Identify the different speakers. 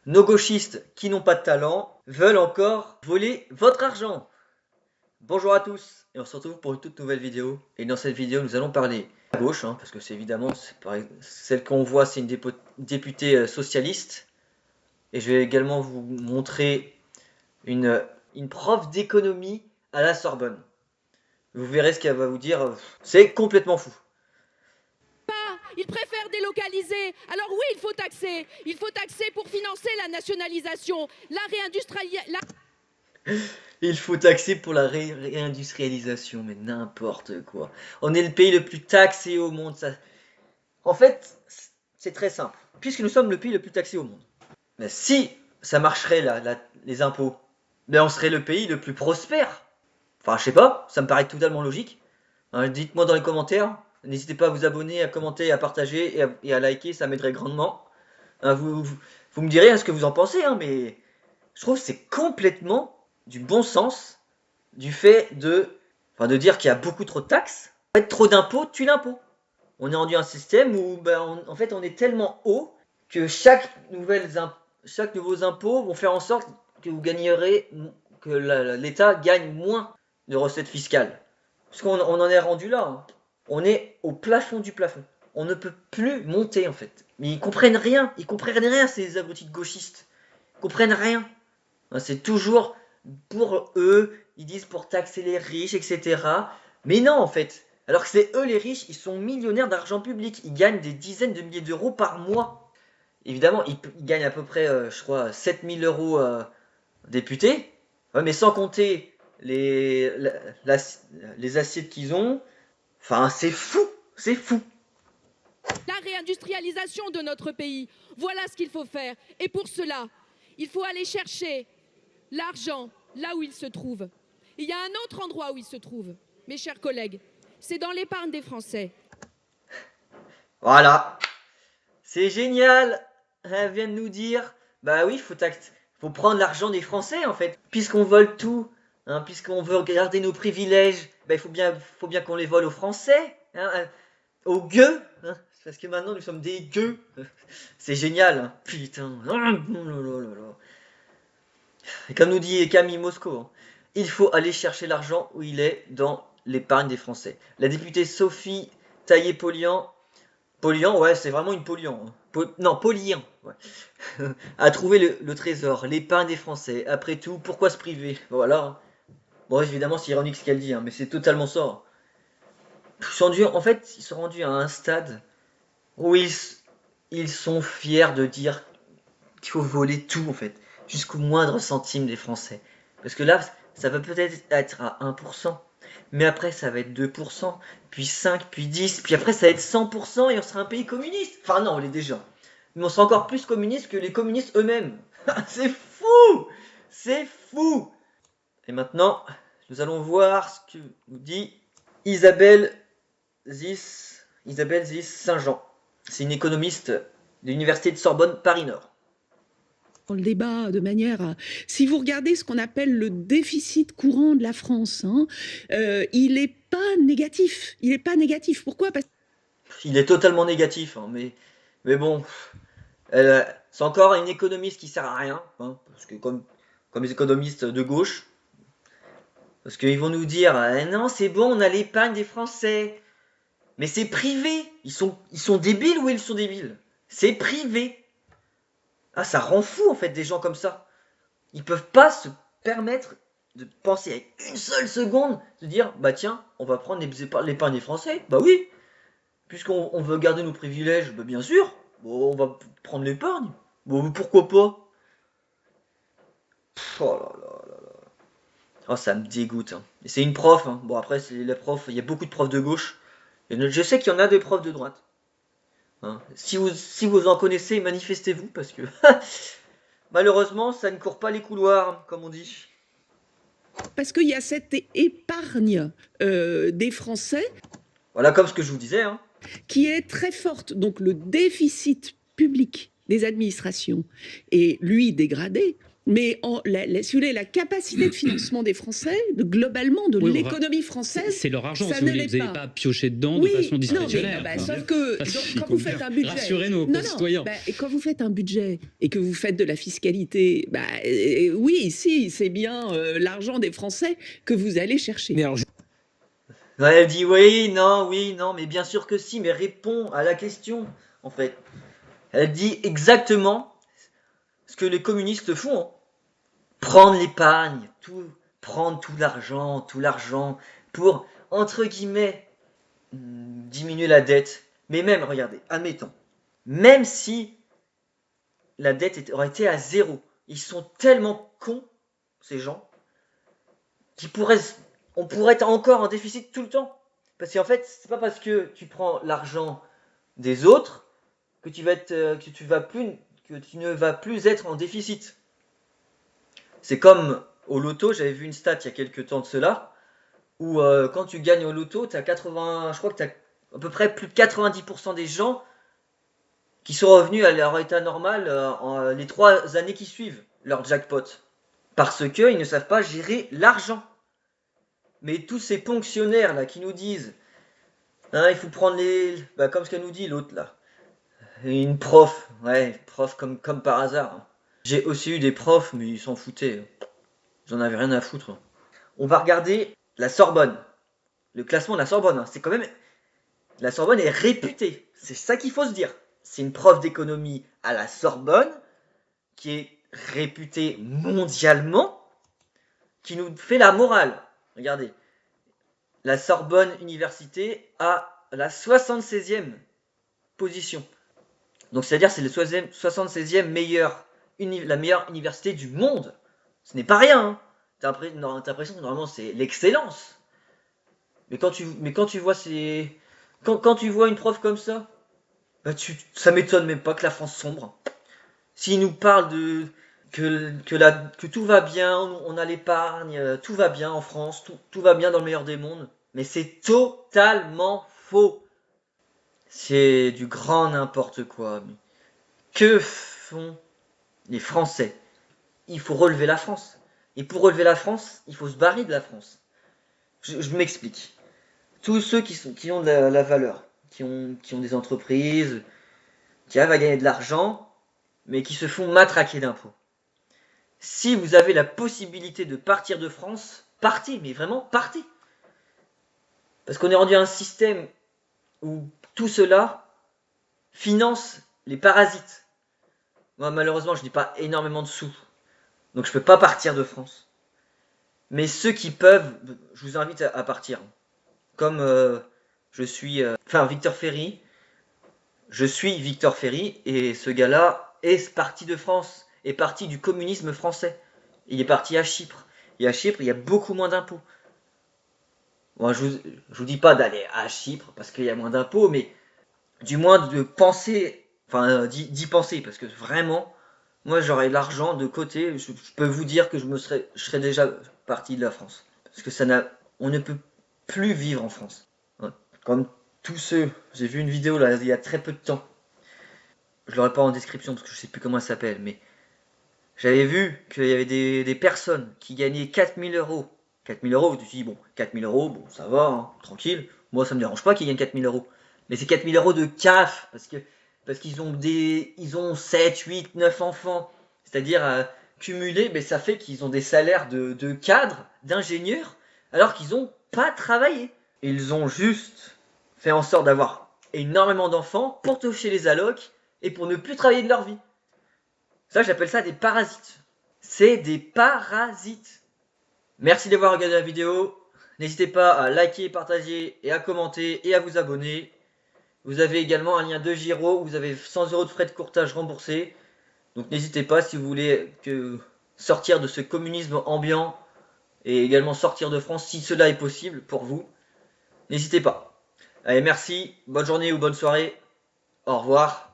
Speaker 1: Nos gauchistes qui n'ont pas de talent veulent encore voler votre argent. Bonjour à tous et on se retrouve pour une toute nouvelle vidéo. Et dans cette vidéo, nous allons parler à gauche, parce que c'est évidemment celle qu'on voit, c'est une députée socialiste. Et je vais également vous montrer une prof d'économie à la Sorbonne. Vous verrez ce qu'elle va vous dire, c'est complètement fou.
Speaker 2: Ils préfèrent délocaliser. Alors oui, il faut taxer. Il faut taxer pour financer la nationalisation, la réindustrialisation.
Speaker 1: Il faut taxer pour la réindustrialisation, mais n'importe quoi. On est le pays le plus taxé au monde. Ça... En fait, c'est très simple. Puisque nous sommes le pays le plus taxé au monde. Mais si ça marcherait les impôts, ben on serait le pays le plus prospère. Enfin, je sais pas, ça me paraît totalement logique. Hein, dites-moi dans les commentaires. N'hésitez pas à vous abonner, à commenter, à partager et à liker, ça m'aiderait grandement. Hein, vous me direz ce que vous en pensez, mais je trouve que c'est complètement du bon sens du fait de dire qu'il y a beaucoup trop de taxes. En fait, trop d'impôts tue l'impôt. On est rendu à un système où en fait on est tellement haut que chaque nouveau impôt vont faire en sorte que vous gagnerez, que l'État gagne moins de recettes fiscales. Parce qu'on en est rendu là. On est au plafond du plafond. On ne peut plus monter en fait. Mais ils comprennent rien ces abrutis de gauchistes. Ils comprennent rien. C'est toujours pour eux, ils disent pour taxer les riches, etc. Mais non en fait. Alors que c'est eux les riches, ils sont millionnaires d'argent public. Ils gagnent des dizaines de milliers d'euros par mois. Évidemment, ils gagnent à peu près, je crois, 7000 euros députés. Ouais, mais sans compter les assiettes qu'ils ont. Enfin, c'est fou, c'est fou.
Speaker 2: La réindustrialisation de notre pays, voilà ce qu'il faut faire. Et pour cela, il faut aller chercher l'argent là où il se trouve. Il y a un autre endroit où il se trouve, mes chers collègues, c'est dans l'épargne des Français.
Speaker 1: Voilà, c'est génial. Elle vient de nous dire, bah oui, faut prendre l'argent des Français en fait, puisqu'on vole tout, puisqu'on veut garder nos privilèges, bah, il faut bien qu'on les vole aux Français, aux gueux, parce que maintenant nous sommes des gueux. C'est génial, putain. Et comme nous dit Camille Mosco, il faut aller chercher l'argent où il est dans l'épargne des Français. La députée Sophie Taillé-Polian, ouais, c'est vraiment une Polian. Polian, ouais. A trouvé le trésor, l'épargne des Français. Après tout, pourquoi se priver? Voilà. Bon, évidemment, c'est ironique ce qu'elle dit, mais c'est totalement ça. En fait, ils sont rendus à un stade où ils sont fiers de dire qu'il faut voler tout, en fait, jusqu'au moindre centime des Français. Parce que là, ça va peut-être être à 1%, mais après, ça va être 2%, puis 5, puis 10, puis après, ça va être 100% et on sera un pays communiste. Enfin, non, on l'est déjà. Mais on sera encore plus communiste que les communistes eux-mêmes. C'est fou! C'est fou! Et maintenant, nous allons voir ce que nous dit Isabelle Zis Saint-Jean. C'est une économiste de l'université de Sorbonne Paris-Nord.
Speaker 3: Le débat de manière à... Si vous regardez ce qu'on appelle le déficit courant de la France, il n'est pas négatif. Il n'est pas négatif. Pourquoi?
Speaker 1: Il est totalement négatif, mais bon, c'est encore une économiste qui sert à rien, parce que comme les économistes de gauche, parce qu'ils vont nous dire non, c'est bon, on a l'épargne des Français, mais c'est privé. Ils sont débiles ou ils sont débiles? C'est privé. Ah, ça rend fou en fait des gens comme ça. Ils peuvent pas se permettre de penser avec une seule seconde, de dire bah tiens, on va prendre l'épargne des Français. Bah oui, puisqu'on veut garder nos privilèges, bah bien sûr. Bon, on va prendre l'épargne. Bon, pourquoi pas? Oh là là là là. Oh, ça me dégoûte. Et c'est une prof. Bon après, c'est la prof. Il y a beaucoup de profs de gauche. Et je sais qu'il y en a des profs de droite. Si vous en connaissez, manifestez-vous parce que malheureusement, ça ne court pas les couloirs, comme on dit.
Speaker 3: Parce qu'il y a cette épargne des Français.
Speaker 1: Voilà, comme ce que je vous disais.
Speaker 3: Qui est très forte. Donc le déficit public des administrations est, lui, dégradé. Mais si vous voulez, la capacité de financement des Français, globalement, de l'économie française,
Speaker 4: c'est leur argent,
Speaker 3: ça
Speaker 4: si vous
Speaker 3: ne
Speaker 4: voulez.
Speaker 3: l'est
Speaker 4: Vous n'allez
Speaker 3: pas
Speaker 4: pas piocher dedans de façon discrétionnaire.
Speaker 3: Sauf que quand vous faites un budget...
Speaker 4: Rassurez nos concitoyens.
Speaker 3: Et quand vous faites un budget et que vous faites de la fiscalité, oui, si, c'est bien l'argent des Français que vous allez chercher.
Speaker 1: Mais alors, ouais, elle dit oui, non, mais bien sûr que si, mais réponds à la question, en fait. Elle dit exactement ce que les communistes font, hein. Prendre l'épargne, prendre tout l'argent pour, entre guillemets, diminuer la dette. Mais même, regardez, admettons, même si la dette aurait été à 0, ils sont tellement cons, ces gens, on pourrait être encore en déficit tout le temps. Parce qu'en fait, c'est pas parce que tu prends l'argent des autres que tu ne vas plus être en déficit. C'est comme au loto, j'avais vu une stat il y a quelques temps de cela, où quand tu gagnes au loto, je crois que tu as à peu près plus de 90% des gens qui sont revenus à leur état normal les 3 années qui suivent leur jackpot. Parce qu'ils ne savent pas gérer l'argent. Mais tous ces ponctionnaires là qui nous disent, hein, il faut prendre comme ce qu'elle nous dit l'autre là. Une prof comme par hasard. Hein. J'ai aussi eu des profs, mais ils s'en foutaient. Ils en avaient rien à foutre. On va regarder la Sorbonne. Le classement de la Sorbonne. Hein. C'est quand même... La Sorbonne est réputée. C'est ça qu'il faut se dire. C'est une prof d'économie à la Sorbonne qui est réputée mondialement, qui nous fait la morale. Regardez. La Sorbonne Université a la 76e position. Donc c'est-à-dire c'est le 76e la meilleure université du monde. Ce n'est pas rien. Hein. T'as l'impression que normalement c'est l'excellence. Mais quand tu vois quand tu vois une prof comme ça, ça m'étonne même pas que la France sombre. S'ils nous parlent que tout va bien, on a l'épargne, tout va bien en France, tout va bien dans le meilleur des mondes. Mais c'est totalement faux. C'est du grand n'importe quoi. Mais que font les Français? Il faut relever la France. Et pour relever la France, il faut se barrer de la France. Je m'explique. Tous ceux qui ont de la valeur, qui ont des entreprises, qui arrivent à gagner de l'argent, mais qui se font matraquer d'impôts. Si vous avez la possibilité de partir de France, partez, mais vraiment partez. Parce qu'on est rendu à un système où tout cela finance les parasites. Moi, malheureusement, je n'ai pas énormément de sous. Donc, je ne peux pas partir de France. Mais ceux qui peuvent, je vous invite à partir. Comme je suis Victor Ferry. Je suis Victor Ferry. Et ce gars-là est parti de France. Est parti du communisme français. Il est parti à Chypre. Et à Chypre, il y a beaucoup moins d'impôts. Moi, je vous dis pas d'aller à Chypre parce qu'il y a moins d'impôts, mais du moins de penser, d'y penser, parce que vraiment, moi j'aurais l'argent de côté, je peux vous dire que je serais déjà parti de la France. Parce que on ne peut plus vivre en France. Comme tous ceux, j'ai vu une vidéo là, il y a très peu de temps. Je l'aurai pas en description parce que je sais plus comment elle s'appelle, mais j'avais vu qu'il y avait des personnes qui gagnaient 4000 €. 4000 €, tu te dis, bon, 4000 €, bon, ça va, hein, tranquille. Moi, ça me dérange pas qu'ils gagnent 4000 €. Mais c'est 4000 € de CAF, parce qu'ils ont 7, 8, 9 enfants. C'est-à-dire, cumulé, mais ça fait qu'ils ont des salaires de cadres, d'ingénieurs, alors qu'ils n'ont pas travaillé. Ils ont juste fait en sorte d'avoir énormément d'enfants pour toucher les allocs et pour ne plus travailler de leur vie. Ça, j'appelle ça des parasites. C'est des parasites. Merci d'avoir regardé la vidéo. N'hésitez pas à liker, partager et à commenter et à vous abonner. Vous avez également un lien de Giro où vous avez 100 € de frais de courtage remboursés. Donc n'hésitez pas si vous voulez sortir de ce communisme ambiant et également sortir de France si cela est possible pour vous. N'hésitez pas. Allez, merci, bonne journée ou bonne soirée. Au revoir.